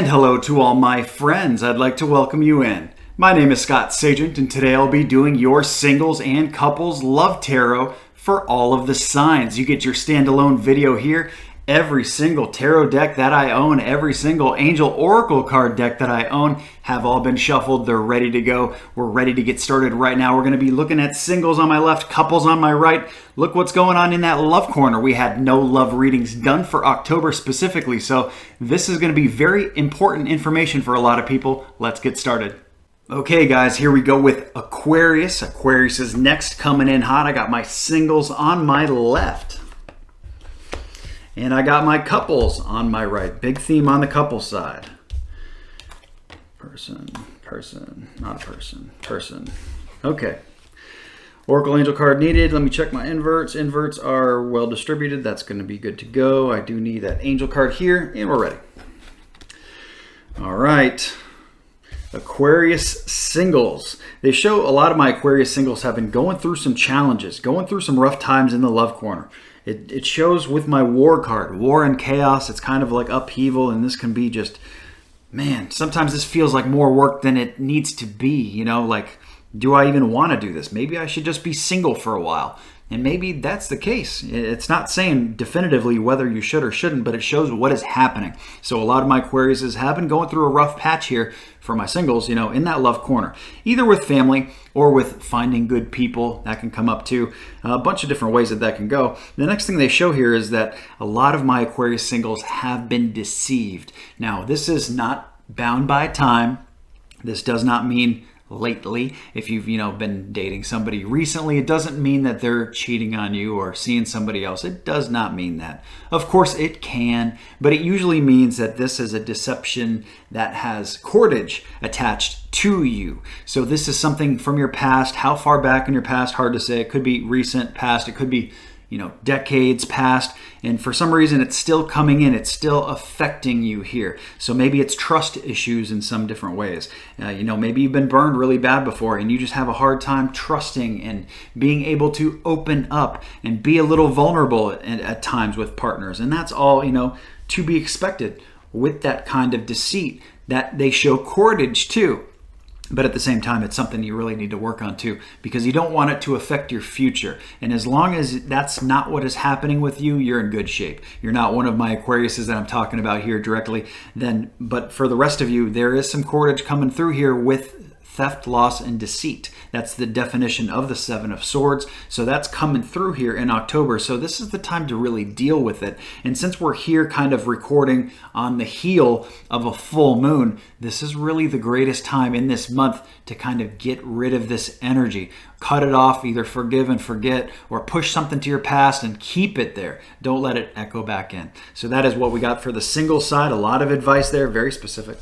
And hello to all my friends. I'd like to welcome you in. My name is Scott Sagent, and today I'll be doing your singles and couples love tarot for all of the signs. You get your standalone video here. Every single tarot deck that I own, every single angel oracle card deck that I own have all been shuffled. They're ready to go. We're ready to get started right now. We're going to be looking at singles on my left, couples on my right. Look what's going on in that love corner. We had no love readings done for October specifically, so this is going to be very important information for a lot of people. Let's get started. Okay guys, here we go with Aquarius. Aquarius is next, coming in hot. I got my singles on my left. And I got my couples on my right. Big theme on the couple side. Person, not a person. Okay. Oracle Angel card needed. Let me check my inverts. Inverts are well distributed. That's going to be good to go. I do need that angel card here, and we're ready. All right. Aquarius singles. They show a lot of my Aquarius singles have been going through some challenges, going through some rough times in the love corner. It shows with my war card, war and chaos. It's kind of like upheaval, and this can be just, man, sometimes this feels like more work than it needs to be. You know, like, do I even want to do this? Maybe I should just be single for a while. And maybe that's the case. It's not saying definitively whether you should or shouldn't, but it shows what is happening. So a lot of my Aquariuses have been going through a rough patch here for my singles, you know, in that love corner. Either with family or with finding good people. That can come up too. A bunch of different ways that can go. The next thing they show here is that a lot of my Aquarius singles have been deceived. Now, this is not bound by time. This does not mean lately. If you've been dating somebody recently, it doesn't mean that they're cheating on you or seeing somebody else. It does not mean that. Of course it can, but it usually means that this is a deception that has cordage attached to you. So this is something from your past. How far back in your past? Hard to say. It could be recent past. It could be decades past, and for some reason it's still coming in, it's still affecting you here. So maybe it's trust issues in some different ways. Maybe you've been burned really bad before and you just have a hard time trusting and being able to open up and be a little vulnerable at times with partners. And that's all, to be expected with that kind of deceit that they show cordage to. But at the same time, it's something you really need to work on too, because you don't want it to affect your future. And as long as that's not what is happening with you, you're in good shape. You're not one of my Aquariuses that I'm talking about here directly. But for the rest of you, there is some cordage coming through here with theft, loss, and deceit. That's the definition of the Seven of Swords. So that's coming through here in October. So this is the time to really deal with it. And since we're here kind of recording on the heel of a full moon, this is really the greatest time in this month to kind of get rid of this energy. Cut it off, either forgive and forget, or push something to your past and keep it there. Don't let it echo back in. So that is what we got for the single side. A lot of advice there, very specific.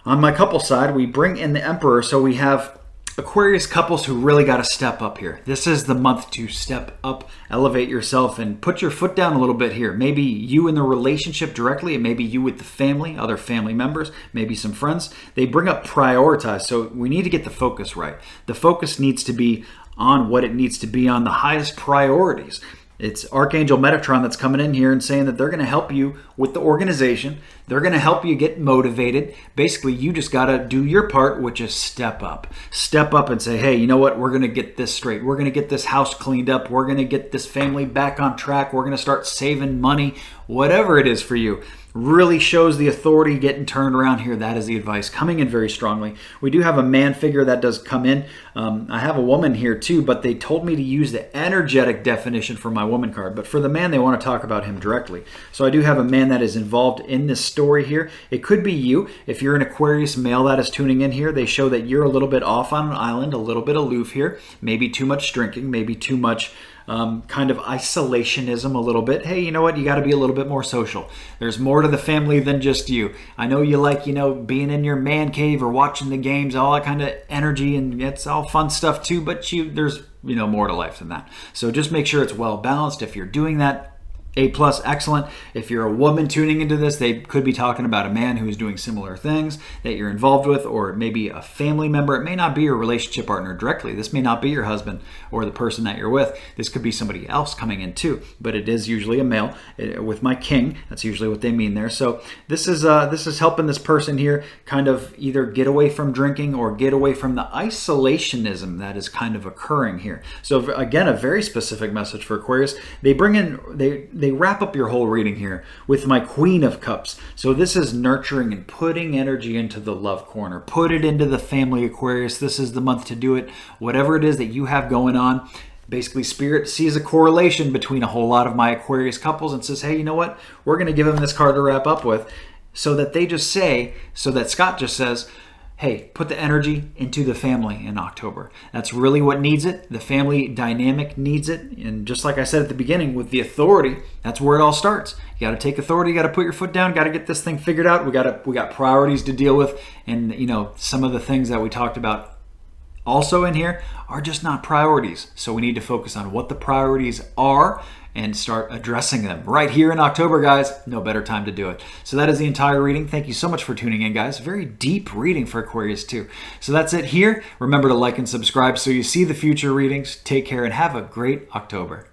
On my couple side, we bring in the Emperor. So we have Aquarius couples who really got to step up here. This is the month to step up, elevate yourself, and put your foot down a little bit here. Maybe you in the relationship directly, and maybe you with the family, other family members, maybe some friends. They bring up prioritize. So we need to get the focus right. The focus needs to be on what it needs to be on, the highest priorities. It's Archangel Metatron that's coming in here and saying that they're going to help you with the organization. They're going to help you get motivated. Basically, you just got to do your part, which is step up. Step up and say, hey, you know what? We're going to get this straight. We're going to get this house cleaned up. We're going to get this family back on track. We're going to start saving money. Whatever it is for you. Really shows the authority getting turned around here. That is the advice coming in very strongly. We do have a man figure that does come in. I have a woman here too, but they told me to use the energetic definition for my woman card. But for the man, they want to talk about him directly. So I do have a man that is involved in this story here. It could be you. If you're an Aquarius male that is tuning in here, they show that you're a little bit off on an island, a little bit aloof here. Maybe too much drinking, maybe too much kind of isolationism a little bit. Hey, you know what? You got to be a little bit more social. There's more to the family than just you. I know you like, being in your man cave or watching the games, all that kind of energy, and it's all fun stuff too, but there's, more to life than that. So just make sure it's well balanced. If you're doing that, A+, excellent. If you're a woman tuning into this, they could be talking about a man who is doing similar things that you're involved with, or maybe a family member. It may not be your relationship partner directly. This may not be your husband or the person that you're with. This could be somebody else coming in too, but it is usually a male. With my king, that's usually what they mean there. So this is helping this person here kind of either get away from drinking or get away from the isolationism that is kind of occurring here. So again, a very specific message for Aquarius. They bring in, they wrap up your whole reading here with my Queen of Cups. So this is nurturing and putting energy into the love corner. Put it into the family, Aquarius. This is the month to do it. Whatever it is that you have going on, basically Spirit sees a correlation between a whole lot of my Aquarius couples and says, hey, you know what? We're going to give them this card to wrap up with, so that they just say, so that Scott just says, hey, put the energy into the family in October. That's really what needs it. The family dynamic needs it. And just like I said at the beginning, with the authority, that's where it all starts. You got to take authority. You got to put your foot down. Got to get this thing figured out. We got priorities to deal with. And, you know, some of the things that we talked about also in here are just not priorities. So we need to focus on what the priorities are and start addressing them right here in October, guys. No better time to do it. So that is the entire reading. Thank you so much for tuning in, guys. Very deep reading for Aquarius too. So that's it here. Remember to like and subscribe so you see the future readings. Take care and have a great October.